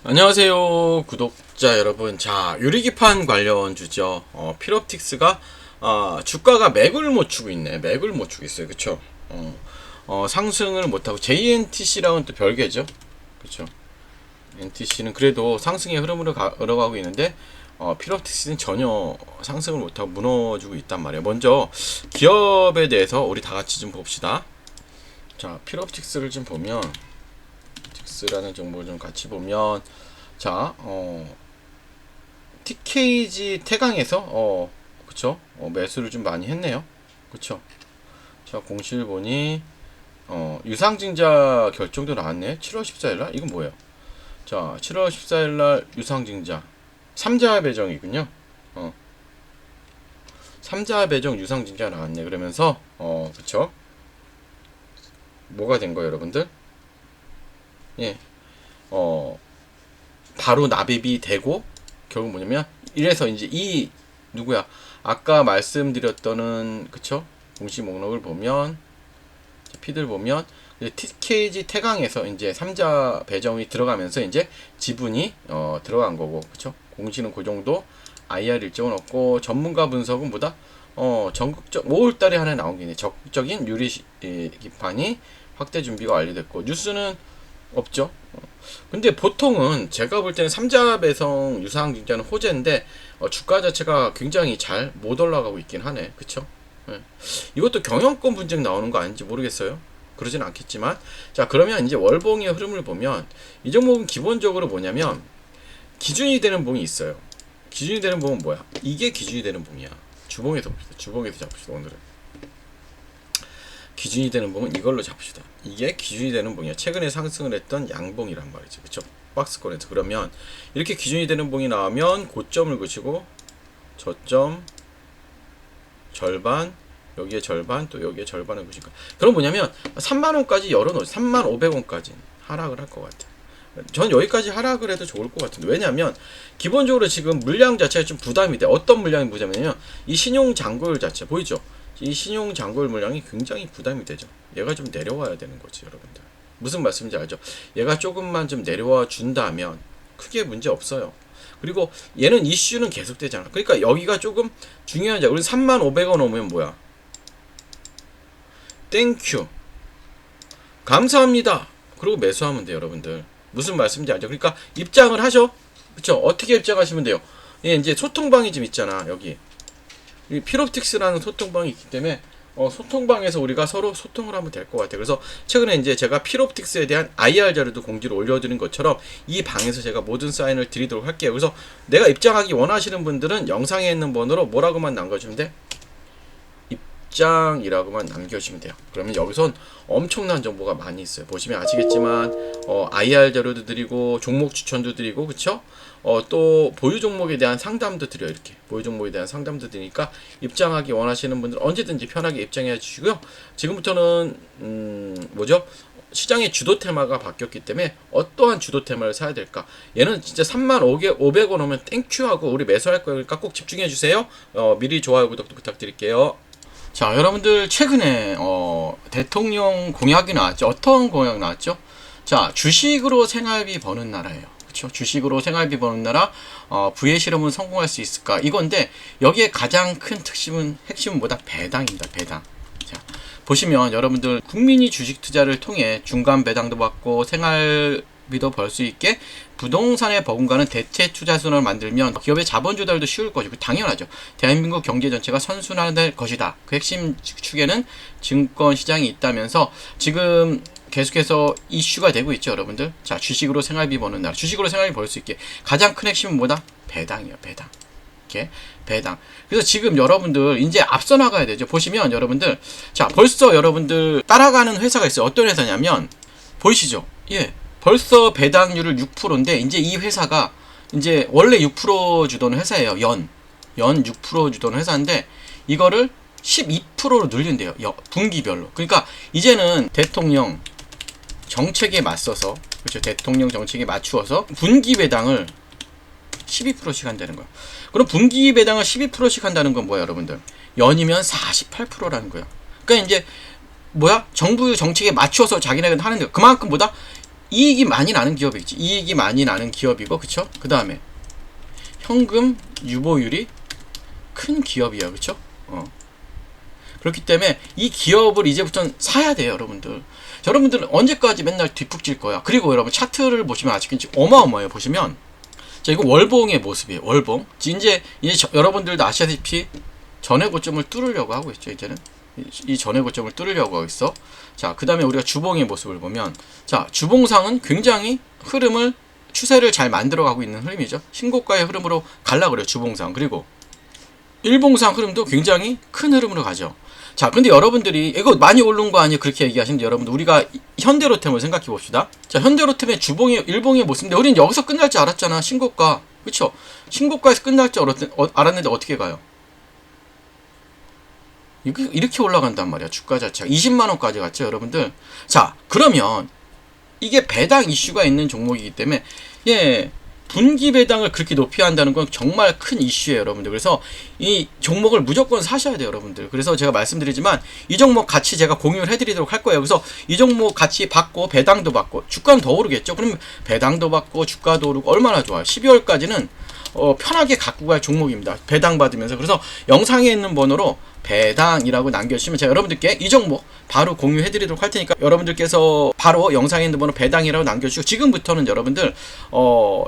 안녕하세요 구독자 여러분. 자, 유리기판 관련 주죠. 필옵틱스가 주가가 맥을 못 추고 있네. 맥을 못 추고 있어요. 그쵸? 상승을 못하고 JNTC랑은 또 별개죠. 그쵸? NTC는 그래도 상승의 흐름으로 걸어가고 있는데 필옵틱스는 전혀 상승을 못하고 무너지고 있단 말이에요. 먼저 기업에 대해서 우리 다 같이 좀 봅시다. 자, 필옵틱스를 좀 보면 라는 정보를 좀 같이 보면, 자, TKG 태강에서 그쵸? 매수를 좀 많이 했네요. 그쵸? 자, 공실보니 유상증자 결정도 나왔네. 7월 14일날 이건 뭐예요? 자, 7월 14일날 유상증자 3자 배정이군요. 3자 배정 유상증자 나왔네. 그러면서 그쵸? 뭐가 된 거예요, 여러분들? 예, 바로 납입이 되고, 결국 뭐냐면, 이래서 이제 누구야? 아까 말씀드렸던, 그쵸? 공시 목록을 보면, 피드를 보면, TKG 태강에서 이제 3자 배정이 들어가면서 이제 지분이, 들어간 거고, 그쵸? 공시는 그 정도, IR 일정은 없고, 전문가 분석은 뭐다? 전국적, 5월달에 하나 나온 게 있네. 적극적인 유리 기판이 확대 준비가 완료됐고, 뉴스는 없죠. 근데 보통은 제가 볼 때는 3자 배성 유상증자는 호재인데 주가 자체가 굉장히 잘 못 올라가고 있긴 하네. 그쵸? 네. 이것도 경영권 분쟁 나오는 거 아닌지 모르겠어요. 그러진 않겠지만, 자, 그러면 이제 월봉의 흐름을 보면 이 종목은 기본적으로 뭐냐면 기준이 되는 봉이 있어요. 기준이 되는 봉은 뭐야? 이게 기준이 되는 봉이야. 주봉에서 봅시다. 주봉에서 잡읍시다. 오늘은 기준이 되는 봉은 이걸로 잡읍시다. 이게 기준이 되는 봉이야. 최근에 상승을 했던 양봉이란 말이죠. 그쵸? 박스권에서. 그러면 이렇게 기준이 되는 봉이 나오면 고점을 그치고 저점 절반, 여기에 절반, 또 여기에 절반을 그칠 거야. 그럼 뭐냐면 3만원까지 열어놓지. 3,500원까지 하락을 할 것 같아. 전 여기까지 하락을 해도 좋을 것 같은데, 왜냐면 기본적으로 지금 물량 자체가 좀 부담이 돼. 어떤 물량이 부담이냐면 이 신용 잔고율 자체 보이죠? 이 신용 잔고율 물량이 굉장히 부담이 되죠. 얘가 좀 내려와야 되는 거지, 여러분들. 무슨 말씀인지 알죠? 얘가 조금만 좀 내려와 준다면 크게 문제 없어요. 그리고 얘는 이슈는 계속되잖아. 그러니까 여기가 조금 중요한 자. 우리 3,500원 오면 뭐야? 땡큐, 감사합니다. 그리고 매수하면 돼요, 여러분들. 무슨 말씀인지 알죠? 그러니까 입장을 하셔. 그쵸? 어떻게 입장하시면 돼요? 예, 이제 소통방이 좀 있잖아, 여기. 이 필옵틱스라는 소통방이 있기 때문에 소통방에서 우리가 서로 소통을 하면 될 것 같아요. 그래서 최근에 이제 제가 필옵틱스에 대한 IR 자료도 공지를 올려드린 것처럼 이 방에서 제가 모든 사인을 드리도록 할게요. 그래서 내가 입장하기 원하시는 분들은 영상에 있는 번호로 뭐라고만 남겨주면 돼? 입장이라고만 남겨주시면 돼요. 그러면 여기선 엄청난 정보가 많이 있어요. 보시면 아시겠지만 IR 자료도 드리고 종목 추천도 드리고, 그쵸? 또 보유 종목에 대한 상담도 드려요. 이렇게 보유 종목에 대한 상담도 드리니까 입장하기 원하시는 분들 언제든지 편하게 입장해 주시고요. 지금부터는 뭐죠? 시장의 주도 테마가 바뀌었기 때문에 어떠한 주도 테마를 사야 될까? 얘는 진짜 3,500원 오면 땡큐하고 우리 매수할 거니까 꼭 집중해 주세요. 미리 좋아요, 구독도 부탁드릴게요. 자, 여러분들 최근에 대통령 공약이 나왔죠. 어떤 공약 나왔죠? 자, 주식으로 생활비 버는 나라예요. 그렇죠? 주식으로 생활비 버는 나라, 부의 실험은 성공할 수 있을까? 이건데 여기에 가장 큰 핵심은 뭐다? 배당입니다. 배당. 자, 보시면 여러분들 국민이 주식 투자를 통해 중간 배당도 받고 생활비도 벌 수 있게 부동산에 버금가는 대체 투자선을 만들면 기업의 자본 조달도 쉬울 것이고, 당연하죠. 대한민국 경제 전체가 선순환될 것이다. 그 핵심 축에는 증권 시장이 있다면서 지금 계속해서 이슈가 되고 있죠, 여러분들. 자, 주식으로 생활비 버는 나라. 주식으로 생활비 벌 수 있게 가장 큰 핵심은 뭐다? 배당이에요, 배당. 이렇게 배당. 그래서 지금 여러분들 이제 앞서 나가야 되죠. 보시면 여러분들, 자, 벌써 여러분들 따라가는 회사가 있어요. 어떤 회사냐면 보이시죠? 예. 벌써 배당률을 6%인데 이제 이 회사가 이제 원래 6% 주던 회사예요. 연 6% 주던 회사인데 이거를 12%로 늘린대요. 분기별로. 그러니까 이제는 대통령 정책에 맞서서, 그렇죠? 대통령 정책에 맞추어서 분기 배당을 12%씩 한다는 거야. 그럼 분기 배당을 12%씩 한다는 건 뭐야, 여러분들? 연이면 48%라는 거야. 그러니까 이제 뭐야? 정부 정책에 맞추어서 자기네가 하는 거. 그만큼 뭐다? 이익이 많이 나는 기업이겠지. 이익이 많이 나는 기업이고, 그쵸? 그 다음에 현금 유보율이 큰 기업이야, 그쵸? 그렇기 때문에 이 기업을 이제부터는 사야 돼요, 여러분들. 여러분들은 언제까지 맨날 뒷북질 거야. 그리고 여러분 차트를 보시면 아시겠지, 어마어마해요. 보시면 자, 이거 월봉의 모습이에요. 월봉. 이제 여러분들도 아시다시피 전의 고점을 뚫으려고 하고 있죠. 이제는 이 전의 고점을 뚫으려고 하고 있어. 자, 그 다음에 우리가 주봉의 모습을 보면, 자, 주봉상은 굉장히 추세를 잘 만들어가고 있는 흐름이죠. 신고가의 흐름으로 갈라 그래요, 주봉상. 그리고 일봉상 흐름도 굉장히 큰 흐름으로 가죠. 자, 근데 여러분들이 이거 많이 오른 거 아니에요? 그렇게 얘기하시는데, 여러분들 우리가 현대로템을 생각해 봅시다. 자, 현대로템의 주봉의 일봉의 모습인데 우리는 여기서 끝날 줄 알았잖아. 신고가. 그쵸? 신고가에서 끝날 줄 알았는데 어떻게 가요? 이렇게 올라간단 말이야. 주가 자체가 20만원까지 갔죠, 여러분들. 자, 그러면 이게 배당 이슈가 있는 종목이기 때문에, 예, 분기 배당을 그렇게 높이 한다는 건 정말 큰 이슈예요, 여러분들. 그래서 이 종목을 무조건 사셔야 돼요, 여러분들. 그래서 제가 말씀드리지만 이 종목 같이 제가 공유를 해드리도록 할 거예요. 그래서 이 종목 같이 받고 배당도 받고 주가는 더 오르겠죠. 그러면 배당도 받고 주가도 오르고 얼마나 좋아요. 12월까지는 편하게 갖고 갈 종목입니다. 배당 받으면서. 그래서 영상에 있는 번호로 배당이라고 남겨주시면 제가 여러분들께 이 종목 바로 공유해드리도록 할 테니까, 여러분들께서 바로 영상에 있는 번호 배당이라고 남겨주시고, 지금부터는 여러분들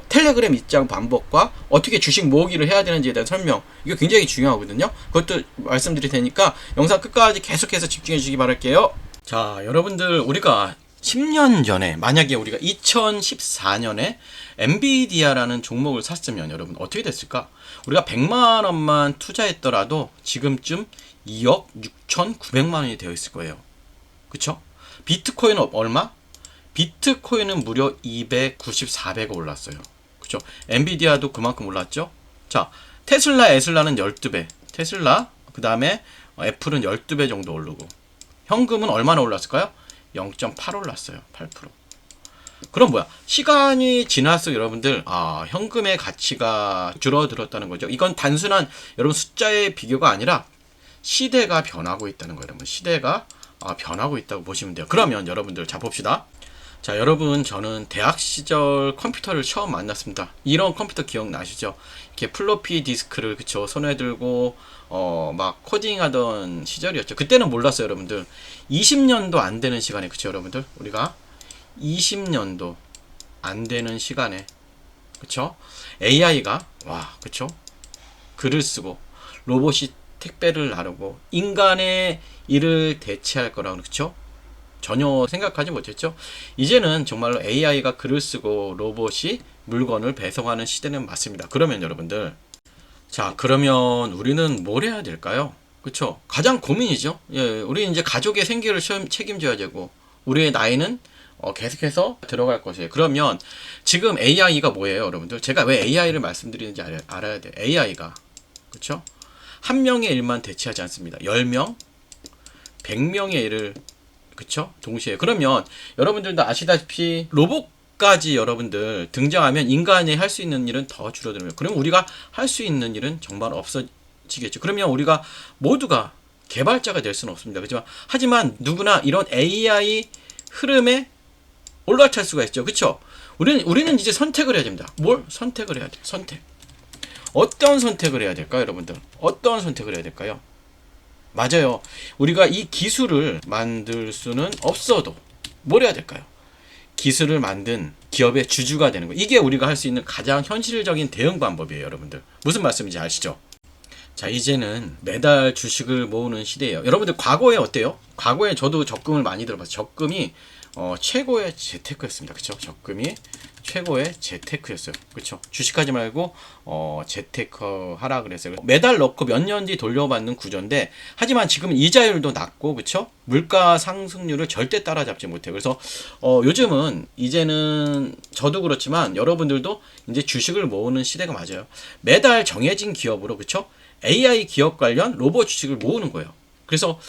텔레그램 입장 방법과 어떻게 주식 모으기를 해야 되는지에 대한 설명, 이거 굉장히 중요하거든요. 그것도 말씀드릴 테니까 영상 끝까지 계속해서 집중해 주시기 바랄게요. 자, 여러분들 우리가 10년 전에, 만약에 우리가 2014년에 엔비디아라는 종목을 샀으면 여러분 어떻게 됐을까? 우리가 100만원만 투자했더라도 지금쯤 2억 6,900만원이 되어 있을 거예요. 그쵸? 비트코인은 얼마? 비트코인은 무려 294배가 올랐어요. 그쵸? 엔비디아도 그만큼 올랐죠? 자, 에슬라는 12배. 테슬라, 그 다음에 애플은 12배 정도 오르고, 현금은 얼마나 올랐을까요? 0.8 올랐어요. 8%. 그럼 뭐야? 시간이 지날수록 여러분들, 현금의 가치가 줄어들었다는 거죠. 이건 단순한 여러분 숫자의 비교가 아니라 시대가 변하고 있다는 거예요. 여러분, 시대가 변하고 있다고 보시면 돼요. 그러면 여러분들, 자 봅시다. 자, 여러분, 저는 대학 시절 컴퓨터를 처음 만났습니다. 이런 컴퓨터 기억나시죠? 이렇게 플로피 디스크를, 그쵸, 손에 들고 막 코딩하던 시절이었죠. 그때는 몰랐어요, 여러분들. 20년도 안 되는 시간에, 그쵸, 여러분들, 우리가 20년도 안 되는 시간에, 그쵸, AI가 그쵸, 글을 쓰고 로봇이 택배를 나르고 인간의 일을 대체할 거라고, 그쵸, 전혀 생각하지 못했죠. 이제는 정말로 AI가 글을 쓰고 로봇이 물건을 배송하는 시대는 맞습니다. 그러면 여러분들, 자, 그러면 우리는 뭘 해야 될까요? 그쵸? 가장 고민이죠. 예, 우리 이제 가족의 생계를 책임져야 되고, 우리의 나이는 계속해서 들어갈 것이에요. 그러면 지금 AI가 뭐예요, 여러분들? 제가 왜 AI를 말씀드리는지 알아야 돼. AI가, 그쵸? 한 명의 일만 대체하지 않습니다. 10명, 100명의 일을, 그쵸? 동시에. 그러면 여러분들도 아시다시피 로봇까지 여러분들 등장하면 인간이 할 수 있는 일은 더 줄어들어요. 그럼 우리가 할 수 있는 일은 정말 없어지겠죠. 그러면 우리가 모두가 개발자가 될 수는 없습니다. 그렇지만 하지만 누구나 이런 AI 흐름에 올라탈 수가 있죠. 그쵸? 우리는 이제 선택을 해야 됩니다. 뭘 선택을 해야 돼요? 선택. 어떤 선택을 해야 될까요, 여러분들? 어떤 선택을 해야 될까요? 맞아요. 우리가 이 기술을 만들 수는 없어도 뭘 해야 될까요? 기술을 만든 기업의 주주가 되는 거. 이게 우리가 할 수 있는 가장 현실적인 대응 방법이에요, 여러분들. 무슨 말씀인지 아시죠? 자, 이제는 매달 주식을 모으는 시대예요. 여러분들 과거에 어때요? 과거에 저도 적금을 많이 들어봤어요. 적금이 최고의 재테크였습니다. 그쵸? 적금이 최고의 재테크였어요. 그쵸? 주식하지 말고 재테크 하라 그랬어요. 매달 넣고 몇 년 뒤 돌려받는 구조인데, 하지만 지금 이자율도 낮고, 그쵸? 물가 상승률을 절대 따라잡지 못해요. 그래서 요즘은 이제는 저도 그렇지만 여러분들도 이제 주식을 모으는 시대가 맞아요. 매달 정해진 기업으로, 그쵸? AI 기업 관련 로봇 주식을 모으는 거예요. 그래서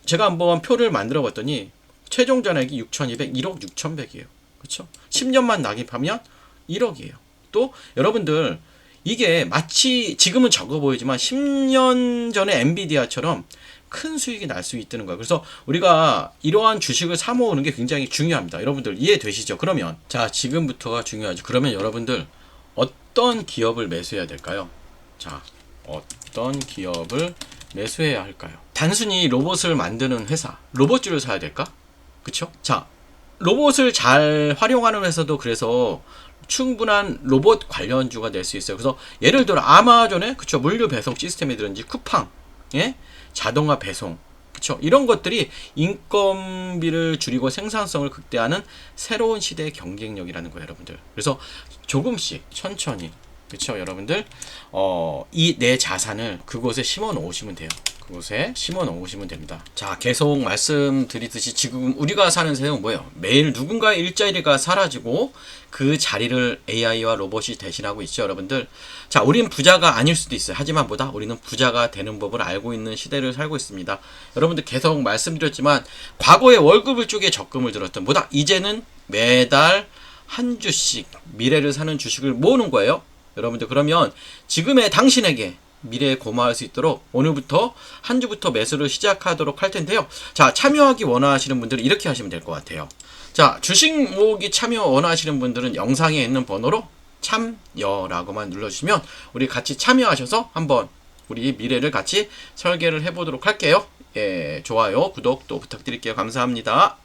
제가 한번 표를 만들어 봤더니 최종 잔액이 6,200, 1억 6,100이에요. 그쵸? 10년만 납입하면 1억이에요. 또 여러분들, 이게 마치 지금은 적어 보이지만 10년 전에 엔비디아처럼 큰 수익이 날 수 있다는 거예요. 그래서 우리가 이러한 주식을 사 모으는 게 굉장히 중요합니다. 여러분들 이해되시죠? 그러면 자, 지금부터가 중요하죠. 그러면 여러분들 어떤 기업을 매수해야 될까요? 자, 어떤 기업을 매수해야 할까요? 단순히 로봇을 만드는 회사, 로봇주를 사야 될까? 그쵸? 자, 로봇을 잘 활용하는 회사도 그래서 충분한 로봇 관련주가 될 수 있어요. 그래서 예를 들어 아마존의 그쵸, 물류 배송 시스템이든지 쿠팡, 예? 자동화 배송, 그쵸, 이런 것들이 인건비를 줄이고 생산성을 극대화하는 새로운 시대의 경쟁력이라는 거예요, 여러분들. 그래서 조금씩 천천히, 그쵸, 여러분들 이 내 자산을 그곳에 심어 놓으시면 돼요. 그곳에 심어 놓으시면 됩니다. 자, 계속 말씀드리듯이 지금 우리가 사는 세상은 뭐예요? 매일 누군가의 일자리가 사라지고 그 자리를 AI와 로봇이 대신하고 있죠, 여러분들. 자, 우리는 부자가 아닐 수도 있어요. 하지만 보다 우리는 부자가 되는 법을 알고 있는 시대를 살고 있습니다. 여러분들 계속 말씀드렸지만 과거에 월급을 쪽에 적금을 들었던 보다 이제는 매달 한 주씩 미래를 사는 주식을 모으는 거예요. 여러분들, 그러면 지금의 당신에게 미래에 고마울 수 있도록 오늘부터 한 주부터 매수를 시작하도록 할 텐데요. 자, 참여하기 원하시는 분들은 이렇게 하시면 될 것 같아요. 자, 주식 모으기 참여 원하시는 분들은 영상에 있는 번호로 참여라고만 눌러주시면 우리 같이 참여하셔서 한번 우리 미래를 같이 설계를 해보도록 할게요. 예, 좋아요, 구독 또 부탁드릴게요. 감사합니다.